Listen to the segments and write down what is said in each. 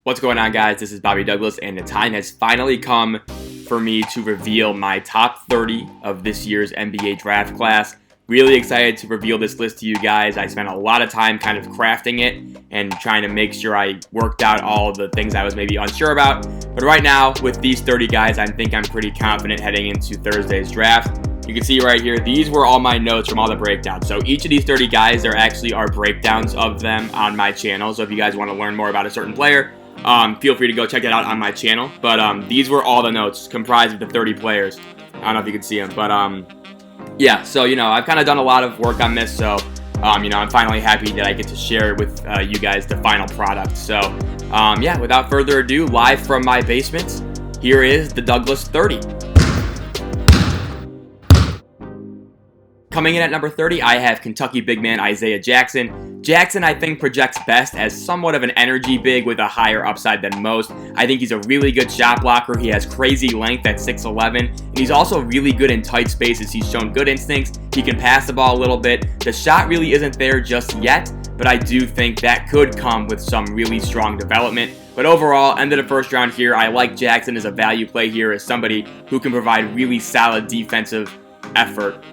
What's going on, guys? This is Bobby Douglas, and the time has finally come for me to reveal my top 30 of this year's NBA draft class. Really excited to reveal this list to you guys. I spent a lot of time kind of crafting it and trying to make sure I worked out all of the things I was maybe unsure about. But right now, with these 30 guys, I think I'm pretty confident heading into Thursday's draft. You can see right here, these were all my notes from all the breakdowns. So each of these 30 guys, there actually are breakdowns of them on my channel. So if you guys want to learn more about a certain player, feel free to go check that out on my channel. But these were all the notes comprised of the 30 players. I don't know if you can see them, but yeah, so, I've kind of done a lot of work on this, so, I'm finally happy that I get to share with you guys the final product. So, yeah, without further ado, live from my basement, here is the Douglas 30. Coming in at number 30, I have Kentucky big man Isaiah Jackson. Jackson, I think, projects best as somewhat of an energy big with a higher upside than most. I think he's a really good shot blocker. He has crazy length at 6'11", and he's also really good in tight spaces. He's shown good instincts. He can pass the ball a little bit. The shot really isn't there just yet, but I do think that could come with some really strong development. But overall, end of the first round here, I like Jackson as a value play here, as somebody who can provide really solid defensive effort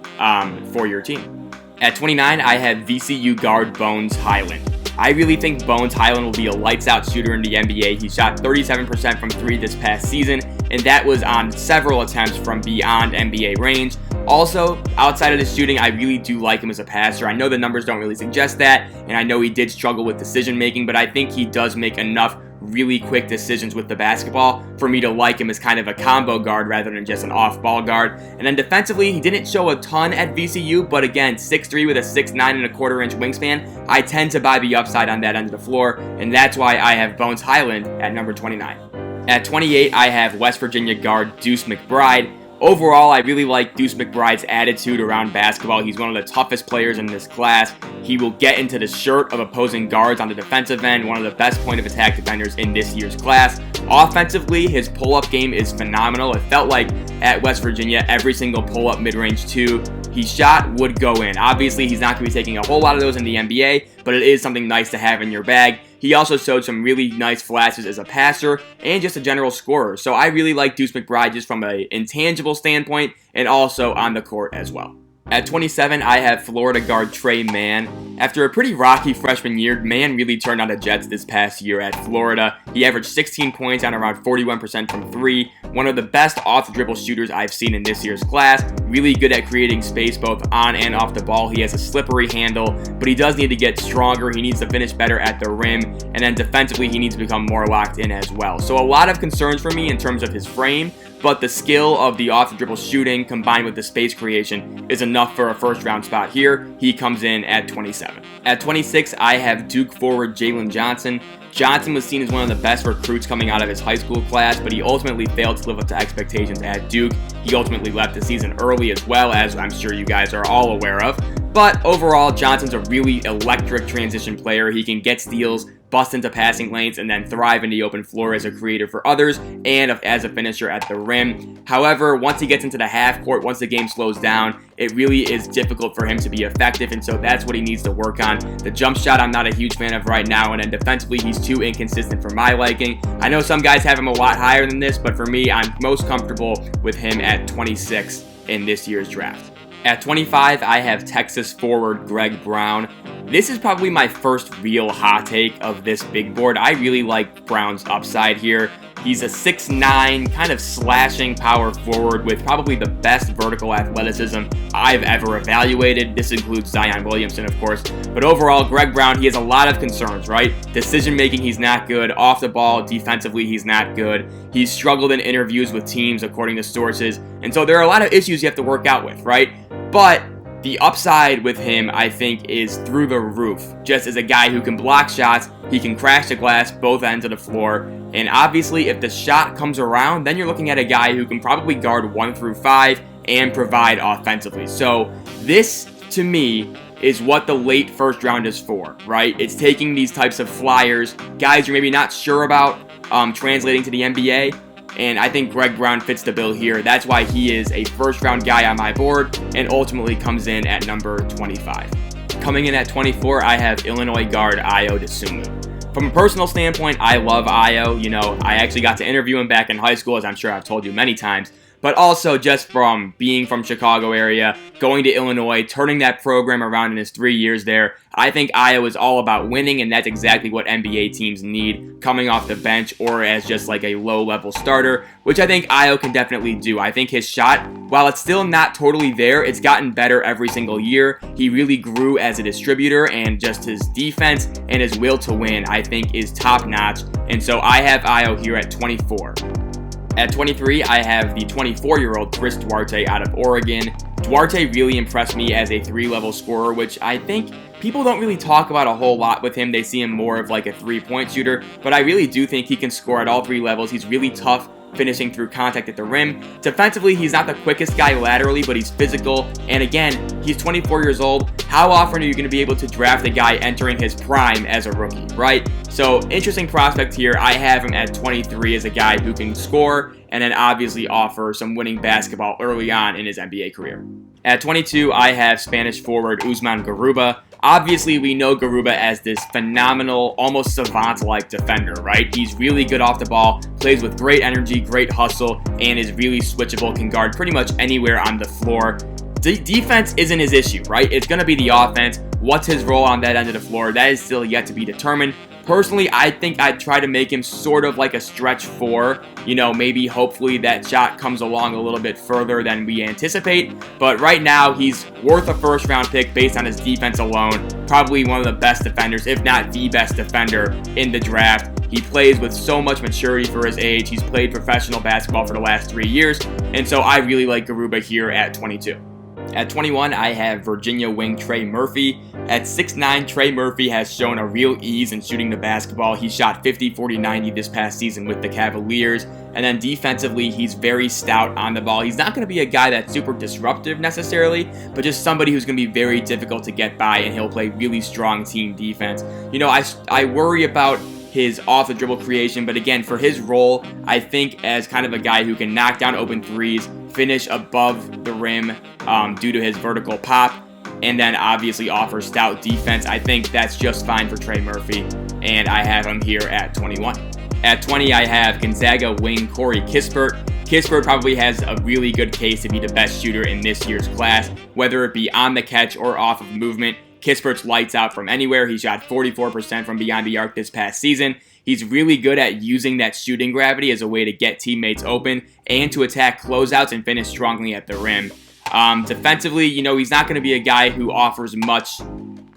for your team. At 29, I have VCU guard Bones Hyland. I really think Bones Hyland will be a lights-out shooter in the NBA. He shot 37% from 3 this past season, and that was on several attempts from beyond NBA range. Also, outside of the shooting, I really do like him as a passer. I know the numbers don't really suggest that, and I know he did struggle with decision-making, but I think he does make enough really quick decisions with the basketball for me to like him as kind of a combo guard rather than just an off-ball guard. And then defensively, he didn't show a ton at VCU, but again, 6'3" with a 6'9" inch wingspan. I tend to buy the upside on that end of the floor, and that's why I have Bones Hyland at number 29. At 28, I have West Virginia guard DEUCE McBride. Overall, I really like DEUCE McBride's attitude around basketball. He's one of the toughest players in this class. He will get into the shirt of opposing guards on the defensive end, one of the best point of attack defenders in this year's class. Offensively, his pull-up game is phenomenal. It felt like at West Virginia, every single pull-up mid-range 2 he shot would go in. Obviously, he's not going to be taking a whole lot of those in the NBA, but it is something nice to have in your bag. He also showed some really nice flashes as a passer and just a general scorer. So I really like DEUCE McBride just from an intangible standpoint and also on the court as well. At 27, I have Florida guard TREY MANN. After a pretty rocky freshman year, MANN really turned on the Jets this past year at Florida. He averaged 16 points on around 41% from 3. One of the best off-the-dribble shooters I've seen in this year's class. Really good at creating space both on and off the ball. He has a slippery handle, but he does need to get stronger. He needs to finish better at the rim, and then defensively, he needs to become more locked in as well. So a lot of concerns for me in terms of his frame, but the skill of the off-the-dribble shooting combined with the space creation is enough for a first-round spot here. He comes in at 27. At 26, I have Duke forward Jalen Johnson. Johnson was seen as one of the best recruits coming out of his high school class, but he ultimately failed to live up to expectations at Duke. He ultimately left the season early as well, as I'm sure you guys are all aware of. But overall, Johnson's a really electric transition player. He can get steals, bust into passing lanes, and then thrive in the open floor as a creator for others and as a finisher at the rim. However, once he gets into the half court, once the game slows down, it really is difficult for him to be effective, and so that's what he needs to work on. The jump shot I'm not a huge fan of right now, and then defensively he's too inconsistent for my liking. I know some guys have him a lot higher than this, but for me, I'm most comfortable with him at 26 in this year's draft. At 25, I have Texas forward Greg Brown. This is probably my first real hot take of this big board. I really like Brown's upside here. He's a 6'9", kind of slashing power forward with probably the best vertical athleticism I've ever evaluated. This includes Zion Williamson, of course. But overall, Greg Brown, he has a lot of concerns, right? Decision-making, he's not good. Off the ball, defensively, he's not good. He's struggled in interviews with teams, according to sources. And so there are a lot of issues you have to work out with, right? But the upside with him, I think, is through the roof. Just as a guy who can block shots, he can crash the glass both ends of the floor. And obviously, if the shot comes around, then you're looking at a guy who can probably guard 1 through 5 and provide offensively. So this, to me, is what the late first round is for, right? It's taking these types of flyers, guys you're maybe not sure about translating to the NBA, and I think Greg Brown fits the bill here. That's why he is a first-round guy on my board and ultimately comes in at number 25. Coming in at 24, I have Illinois guard DOSUNMU. From a personal standpoint, I love Ayo. You know, I actually got to interview him back in high school, as I'm sure I've told you many times. But also just from being from Chicago area, going to Illinois, turning that program around in his 3 years there, I think Ayo is all about winning, and that's exactly what NBA teams need, coming off the bench or as just like a low-level starter, which I think Ayo can definitely do. I think his shot, while it's still not totally there, it's gotten better every single year. He really grew as a distributor, and just his defense and his will to win, I think, is top-notch. And so I have Ayo here at 24. At 23, I have the 24-year-old Chris Duarte out of Oregon. Duarte really impressed me as a 3-level scorer, which I think people don't really talk about a whole lot with him. They see him more of like a 3-point shooter, but I really do think he can score at all 3 levels. He's really tough finishing through contact at the rim. Defensively, he's not the quickest guy laterally, but he's physical. And again, he's 24 years old. How often are you going to be able to draft a guy entering his prime as a rookie, right? So, interesting prospect here. I have him at 23 as a guy who can score and then obviously offer some winning basketball early on in his NBA career. At 22, I have Spanish forward USMAN GARUBA. Obviously, we know GARUBA as this phenomenal, almost savant-like defender, right? He's really good off the ball, plays with great energy, great hustle, and is really switchable, can guard pretty much anywhere on the floor. Defense isn't his issue, right? It's going to be the offense. What's his role on that end of the floor? That is still yet to be determined. Personally, I think I'd try to make him sort of like a stretch 4. You know, maybe hopefully that shot comes along a little bit further than we anticipate. But right now, he's worth a first-round pick based on his defense alone. Probably one of the best defenders, if not the best defender in the draft. He plays with so much maturity for his age. He's played professional basketball for the last 3 years. And so I really like GARUBA here at 22. At 21, I have Virginia wing Trey Murphy. At 6'9", Trey Murphy has shown a real ease in shooting the basketball. He shot 50, 40, 90 this past season with the Cavaliers. And then defensively, he's very stout on the ball. He's not going to be a guy that's super disruptive necessarily, but just somebody who's going to be very difficult to get by, and he'll play really strong team defense. You know, I worry about his off-the-dribble creation, but again, for his role, I think as kind of a guy who can knock down open threes, finish above the rim due to his vertical pop, and then obviously offer stout defense, I think that's just fine for Trey Murphy, and I have him here at 21. At 20, I have Gonzaga wing Corey Kispert. Kispert probably has a really good case to be the best shooter in this year's class, whether it be on the catch or off of movement. Kispert's lights out from anywhere. He shot 44% from beyond the arc this past season. He's really good at using that shooting gravity as a way to get teammates open and to attack closeouts and finish strongly at the rim. Defensively, you know, he's not going to be a guy who offers much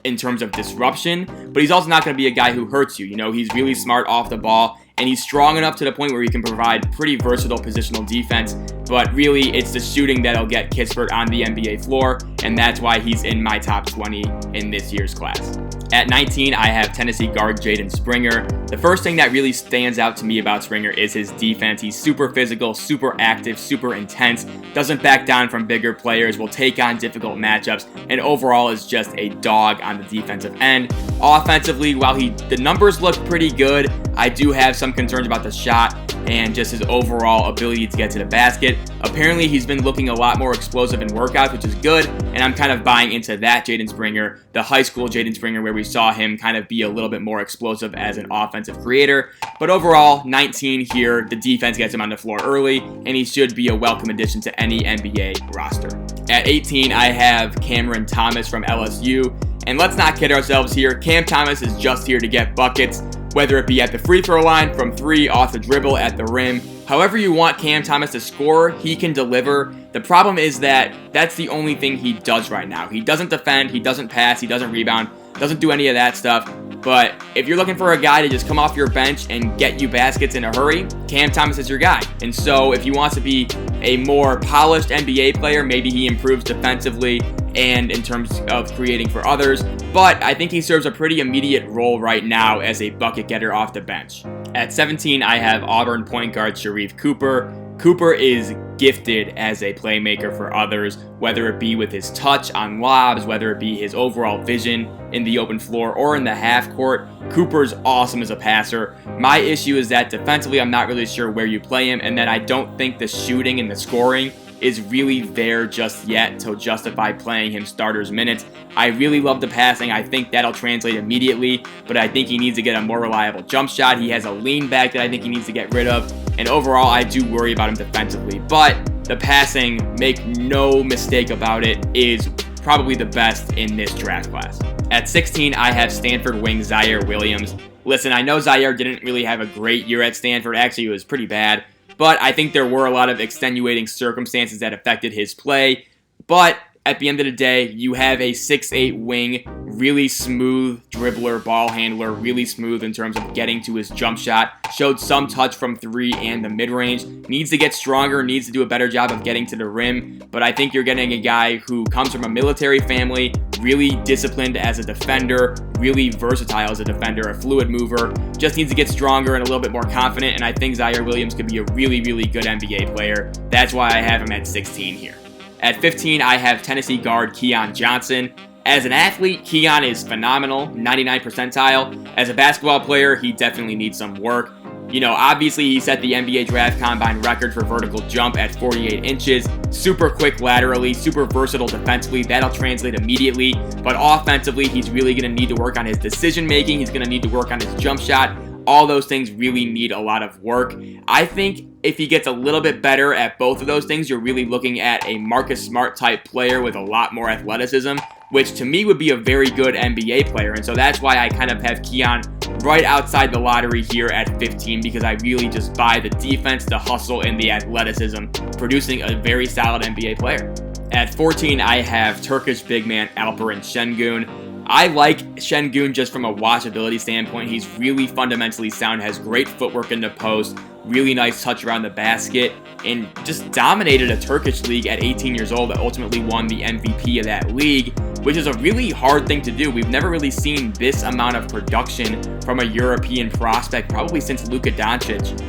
in terms of disruption, but he's also not going to be a guy who hurts you. You know, he's really smart off the ball, and he's strong enough to the point where he can provide pretty versatile positional defense, but really it's the shooting that'll get Kispert on the NBA floor, and that's why he's in my top 20 in this year's class. At 19, I have Tennessee guard Jaden Springer. The first thing that really stands out to me about Springer is his defense. He's super physical, super active, super intense, doesn't back down from bigger players, will take on difficult matchups, and overall is just a dog on the defensive end. Offensively, while the numbers look pretty good, I do have some concerns about the shot and just his overall ability to get to the basket. Apparently, he's been looking a lot more explosive in workouts, which is good, and I'm kind of buying into that Jaden Springer, the high school Jaden Springer, where we saw him kind of be a little bit more explosive as an offensive creator. But overall, 19 here, the defense gets him on the floor early, and he should be a welcome addition to any NBA roster. At 18, I have Cameron Thomas from LSU, and let's not kid ourselves here, Cam Thomas is just here to get buckets, whether it be at the free throw line, from 3, off the dribble, at the rim. However you want Cam Thomas to score, he can deliver. The problem is that that's the only thing he does right now. He doesn't defend, he doesn't pass, he doesn't rebound, doesn't do any of that stuff. But if you're looking for a guy to just come off your bench and get you baskets in a hurry, Cam Thomas is your guy. And so if he wants to be a more polished NBA player, maybe he improves defensively and in terms of creating for others. But I think he serves a pretty immediate role right now as a bucket getter off the bench. At 17, I have Auburn point guard Sharife Cooper. Cooper is gifted as a playmaker for others, whether it be with his touch on lobs, whether it be his overall vision in the open floor or in the half court. Cooper's awesome as a passer. My issue is that defensively, I'm not really sure where you play him, and then I don't think the shooting and the scoring is really there just yet to justify playing him starters minutes. I really love the passing. I think that'll translate immediately, but I think he needs to get a more reliable jump shot. He has a lean back that I think he needs to get rid of, and overall I do worry about him defensively. But the passing, make no mistake about it, is probably the best in this draft class. At 16, I have Stanford wing ZIAIRE Williams. Listen, I know ZIAIRE didn't really have a great year at Stanford. Actually, it was pretty bad. But I think there were a lot of extenuating circumstances that affected his play. But at the end of the day, you have a 6'8 wing, really smooth dribbler, ball handler, really smooth in terms of getting to his jump shot. Showed some touch from 3 and the mid-range. Needs to get stronger, needs to do a better job of getting to the rim. But I think you're getting a guy who comes from a military family, really disciplined as a defender, really versatile as a defender, a fluid mover. Just needs to get stronger and a little bit more confident, and I think ZIAIRE Williams could be a really, really good NBA player. That's why I have him at 16 here. At 15, I have Tennessee guard KEON Johnson. As an athlete, KEON is phenomenal, 99th percentile. As a basketball player, he definitely needs some work. You know, obviously he set the NBA Draft Combine record for vertical jump at 48 inches. Super quick laterally, super versatile defensively. That'll translate immediately. But offensively, he's really going to need to work on his decision making. He's going to need to work on his jump shot. All those things really need a lot of work. I think if he gets a little bit better at both of those things, you're really looking at a Marcus Smart type player with a lot more athleticism, which to me would be a very good NBA player. And so that's why I kind of have KEON right outside the lottery here at 15, because I really just buy the defense, the hustle, and the athleticism, producing a very solid NBA player. At 14, I have Turkish big man ALPEREN Sengun. I like Sengun just from a watchability standpoint. He's really fundamentally sound, has great footwork in the post, really nice touch around the basket, and just dominated a Turkish league at 18 years old that ultimately won the MVP of that league, which is a really hard thing to do. We've never really seen this amount of production from a European prospect, probably since Luka Doncic.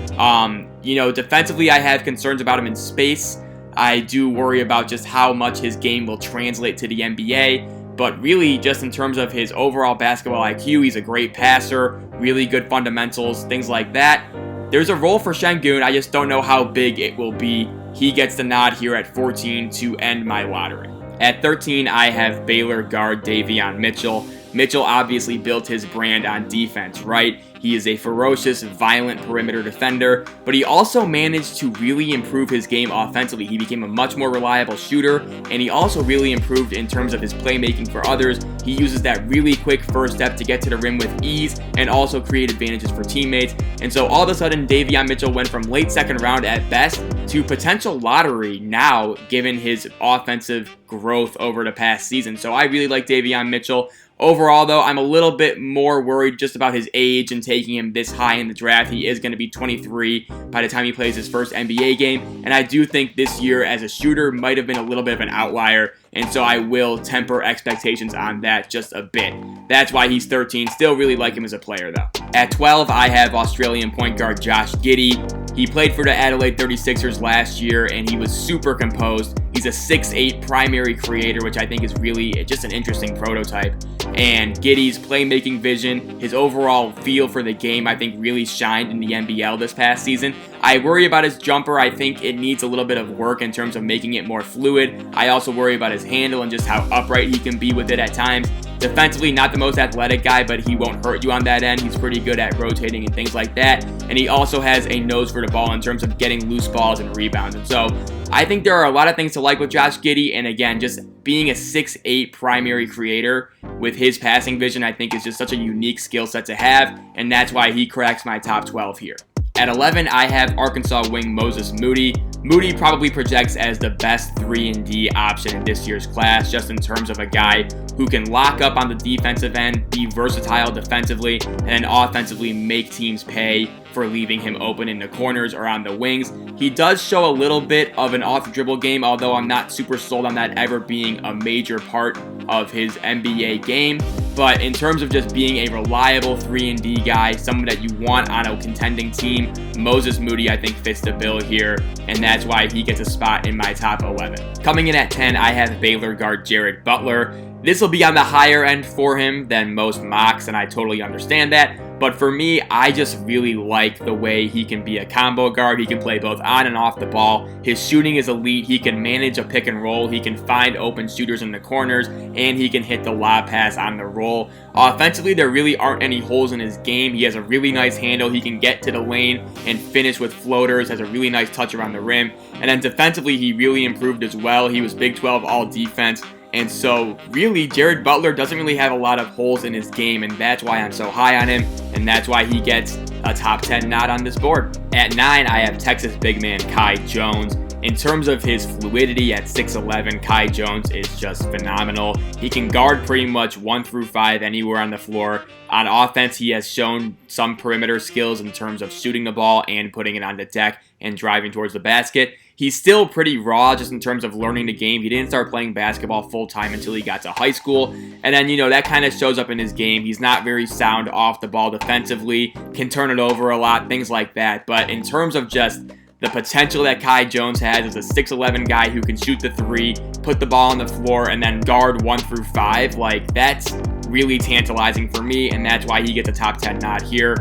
You know, defensively, I have concerns about him in space. I do worry about just how much his game will translate to the NBA. But really, just in terms of his overall basketball IQ, he's a great passer, really good fundamentals, things like that. There's a role for Sengun, I just don't know how big it will be. He gets the nod here at 14 to end my lottery. At 13, I have Baylor guard Davion Mitchell. Mitchell obviously built his brand on defense, right? He is a ferocious, violent perimeter defender, but he also managed to really improve his game offensively. He became a much more reliable shooter, and he also really improved in terms of his playmaking for others. He uses that really quick first step to get to the rim with ease and also create advantages for teammates. And so all of a sudden, Davion Mitchell went from late second round at best to potential lottery now, given his offensive growth over the past season. So I really like Davion Mitchell. Overall, though, I'm a little bit more worried just about his age and taking him this high in the draft. He is going to be 23 by the time he plays his first NBA game, and I do think this year as a shooter might have been a little bit of an outlier, and so I will temper expectations on that just a bit. That's why he's 13. Still really like him as a player, though. At 12, I have Australian point guard Josh Giddey. He played for the Adelaide 36ers last year, and he was super composed. He's a 6'8 primary creator, which I think is really just an interesting prototype. And Giddey's playmaking vision, his overall feel for the game, I think really shined in the NBL this past season. I worry about his jumper. I think it needs a little bit of work in terms of making it more fluid. I also worry about his handle and just how upright he can be with it at times. Defensively, not the most athletic guy, but he won't hurt you on that end. He's pretty good at rotating and things like that. And he also has a nose for the ball in terms of getting loose balls and rebounds. And so I think there are a lot of things to like with Josh Giddey. And again, just being a 6'8 primary creator with his passing vision, I think is just such a unique skill set to have. And that's why he cracks my top 12 here. At 11, I have Arkansas wing Moses Moody. Moody probably projects as the best 3-and-D option in this year's class, just in terms of a guy who can lock up on the defensive end, be versatile defensively, and then offensively make teams pay for leaving him open in the corners or on the wings. He does show a little bit of an off-dribble game, although I'm not super sold on that ever being a major part of his NBA game. But in terms of just being a reliable 3-and-D guy, someone that you want on a contending team, Moses Moody I think fits the bill here, and that's why he gets a spot in my top 11. Coming in at 10, I have Baylor guard Jared Butler. This will be on the higher end for him than most mocks, and I totally understand that. But for me, I just really like the way he can be a combo guard. He can play both on and off the ball. His shooting is elite. He can manage a pick and roll. He can find open shooters in the corners, and he can hit the lob pass on the roll. Offensively, there really aren't any holes in his game. He has a really nice handle. He can get to the lane and finish with floaters, has a really nice touch around the rim. And then defensively, he really improved as well. He was Big 12 all defense. And so really, Jared Butler doesn't really have a lot of holes in his game, and that's why I'm so high on him, and that's why he gets a top 10 nod on this board. At 9, I have Texas big man Kai Jones. In terms of his fluidity at 6'11", Kai Jones is just phenomenal. He can guard pretty much 1 through 5 anywhere on the floor. On offense, he has shown some perimeter skills in terms of shooting the ball and putting it on the deck and driving towards the basket. He's still pretty raw just in terms of learning the game. He didn't start playing basketball full-time until he got to high school. And then, that kind of shows up in his game. He's not very sound off the ball defensively, can turn it over a lot, things like that. But in terms of just the potential that Kai Jones has as a 6'11" guy who can shoot the 3, put the ball on the floor, and then guard 1 through 5, that's really tantalizing for me, and that's why he gets a top 10 nod here,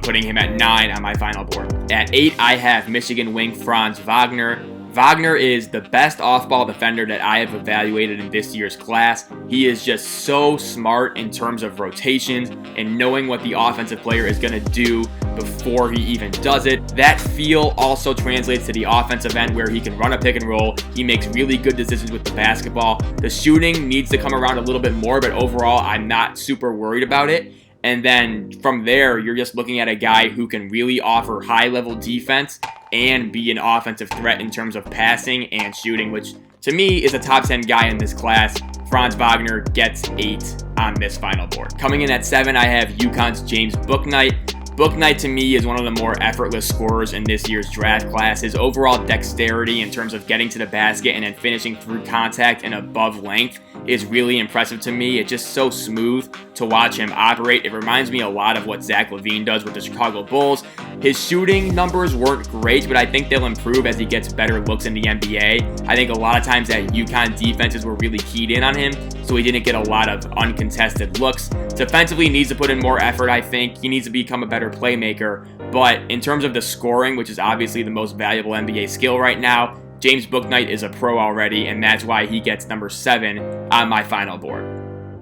putting him at 9 on my final board. At 8, I have Michigan wing Franz Wagner. Wagner is the best off-ball defender that I have evaluated in this year's class. He is just so smart in terms of rotations and knowing what the offensive player is going to do before he even does it. That feel also translates to the offensive end where he can run a pick and roll. He makes really good decisions with the basketball. The shooting needs to come around a little bit more, but overall, I'm not super worried about it. And then from there, you're just looking at a guy who can really offer high-level defense and be an offensive threat in terms of passing and shooting, which to me is a top 10 guy in this class. Franz Wagner gets 8 on this final board. Coming in at 7, I have UConn's James Bouknight. Bouknight to me is one of the more effortless scorers in this year's draft class. His overall dexterity in terms of getting to the basket and then finishing through contact and above length is really impressive to me. It's just so smooth to watch him operate. It reminds me a lot of what Zach LaVine does with the Chicago Bulls. His shooting numbers weren't great, but I think they'll improve as he gets better looks in the NBA. I think a lot of times that UConn defenses were really keyed in on him, so he didn't get a lot of uncontested looks. Defensively, he needs to put in more effort, I think. He needs to become a better playmaker. But in terms of the scoring, which is obviously the most valuable NBA skill right now, James Bouknight is a pro already, and that's why he gets number 7 on my final board.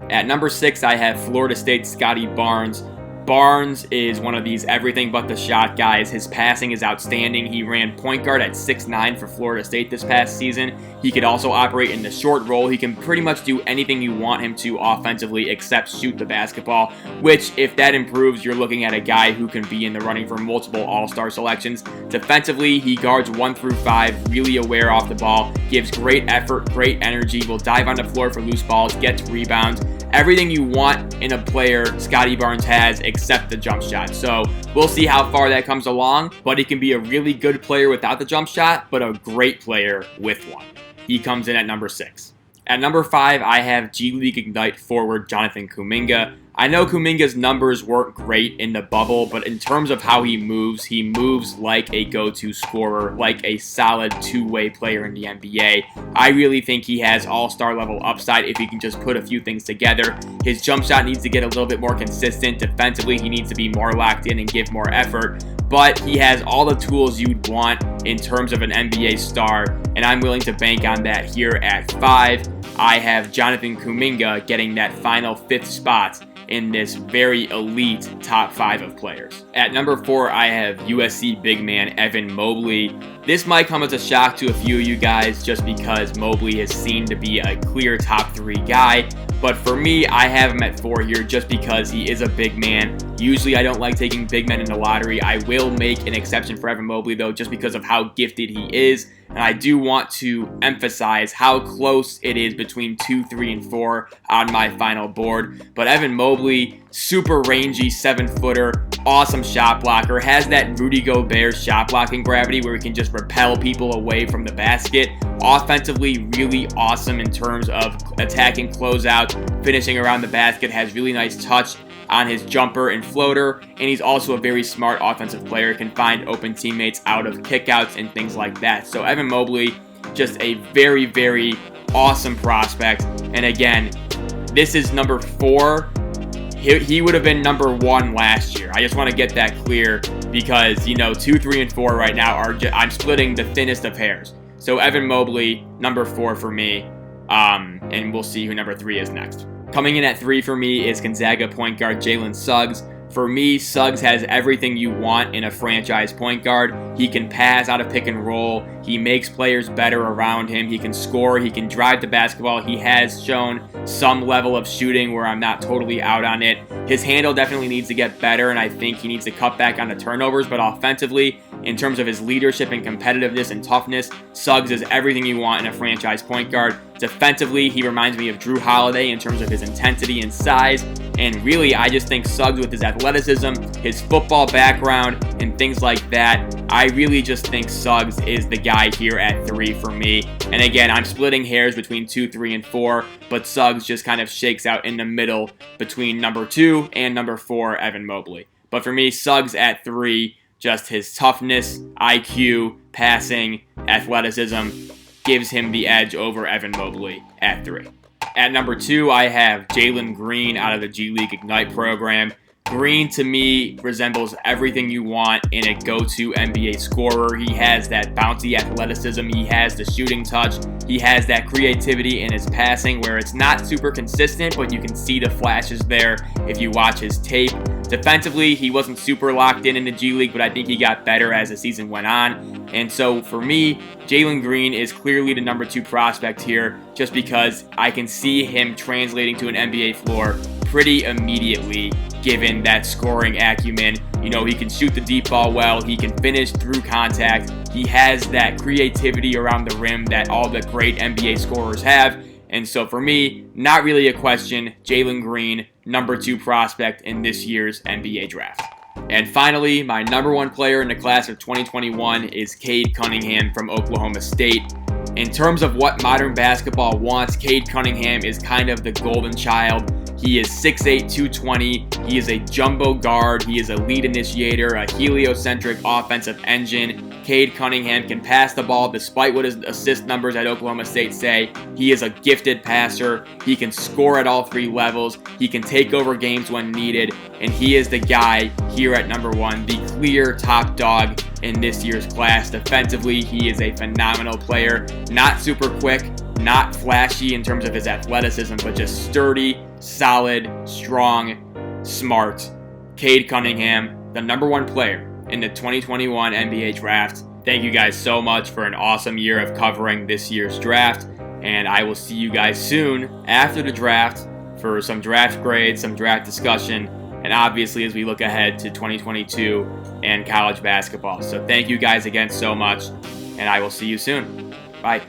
At number 6, I have Florida State's Scottie Barnes. Barnes is one of these everything but the shot guys. His passing is outstanding. He ran point guard at 6'9" for Florida State this past season. He could also operate in the short roll. He can pretty much do anything you want him to offensively except shoot the basketball, which if that improves, you're looking at a guy who can be in the running for multiple all-star selections. Defensively, he guards 1 through 5, really aware off the ball, gives great effort, great energy, will dive on the floor for loose balls, gets rebounds. Everything you want in a player, Scottie Barnes has, except the jump shot. So we'll see how far that comes along, but he can be a really good player without the jump shot, but a great player with one. He comes in at number 6. At number 5, I have G League Ignite forward Jonathan Kuminga. I know Kuminga's numbers weren't great in the bubble, but in terms of how he moves like a go-to scorer, like a solid two-way player in the NBA. I really think he has all-star level upside if he can just put a few things together. His jump shot needs to get a little bit more consistent. Defensively, he needs to be more locked in and give more effort. But he has all the tools you'd want in terms of an NBA star, and I'm willing to bank on that here at 5. I have Jonathan Kuminga getting that final 5th spot in this very elite top 5 of players. At number 4, I have USC big man Evan Mobley. This might come as a shock to a few of you guys just because Mobley has seemed to be a clear top 3 guy. But for me, I have him at 4 here just because he is a big man. Usually I don't like taking big men in the lottery. I will make an exception for Evan Mobley though just because of how gifted he is. And I do want to emphasize how close it is between 2, 3, and 4 on my final board. But Evan Mobley, super rangy 7-footer, awesome shot blocker, has that Rudy Gobert shot blocking gravity where he can just repel people away from the basket. Offensively, really awesome in terms of attacking closeout, finishing around the basket, has really nice touch on his jumper and floater, and he's also a very smart offensive player, can find open teammates out of kickouts and things like that. So Evan Mobley, just a very, very awesome prospect. And again, this is number 4 he would have been number 1 last year. I just want to get that clear because, you know, 2, 3, and 4 right now are I'm splitting the thinnest of hairs. So Evan Mobley, number 4 for me, and we'll see who number 3 is next. Coming in at 3 for me is Gonzaga point guard Jalen Suggs. For me, Suggs has everything you want in a franchise point guard. He can pass out of pick and roll. He makes players better around him. He can score. He can drive the basketball. He has shown some level of shooting where I'm not totally out on it. His handle definitely needs to get better, and I think he needs to cut back on the turnovers, but offensively, in terms of his leadership and competitiveness and toughness, Suggs is everything you want in a franchise point guard. Defensively, he reminds me of Drew Holiday in terms of his intensity and size. And really, I just think Suggs, with his athleticism, his football background, and things like that, I really just think Suggs is the guy here at 3 for me. And again, I'm splitting hairs between 2, 3, and 4, but Suggs just kind of shakes out in the middle between number 2 and number 4, Evan Mobley. But for me, Suggs at 3, just his toughness, IQ, passing, athleticism gives him the edge over Evan Mobley at 3. At number 2, I have Jalen Green out of the G League Ignite program. Green, to me, resembles everything you want in a go-to NBA scorer. He has that bouncy athleticism. He has the shooting touch. He has that creativity in his passing where it's not super consistent, but you can see the flashes there if you watch his tape. Defensively, he wasn't super locked in the G League, but I think he got better as the season went on. And so for me, Jalen Green is clearly the number 2 prospect here just because I can see him translating to an NBA floor pretty immediately given that scoring acumen. You know, he can shoot the deep ball well. He can finish through contact. He has that creativity around the rim that all the great NBA scorers have. And so for me, not really a question, Jalen Green, number 2 prospect in this year's NBA draft. And finally, my number 1 player in the class of 2021 is CADE Cunningham from Oklahoma State. In terms of what modern basketball wants, CADE Cunningham is kind of the golden child. He is 6'8", 220. He is a jumbo guard. He is a lead initiator, a heliocentric offensive engine. CADE Cunningham can pass the ball despite what his assist numbers at Oklahoma State say. He is a gifted passer. He can score at all 3 levels. He can take over games when needed. And he is the guy here at number 1, the clear top dog in this year's class. Defensively, he is a phenomenal player. Not super quick, not flashy in terms of his athleticism, but just sturdy, solid, strong, smart. CADE Cunningham, the number 1 player in the 2021 NBA draft. Thank you guys so much for an awesome year of covering this year's draft, and I will see you guys soon after the draft for some draft grades, some draft discussion, and obviously as we look ahead to 2022 and college basketball. So thank you guys again so much, and I will see you soon. Bye.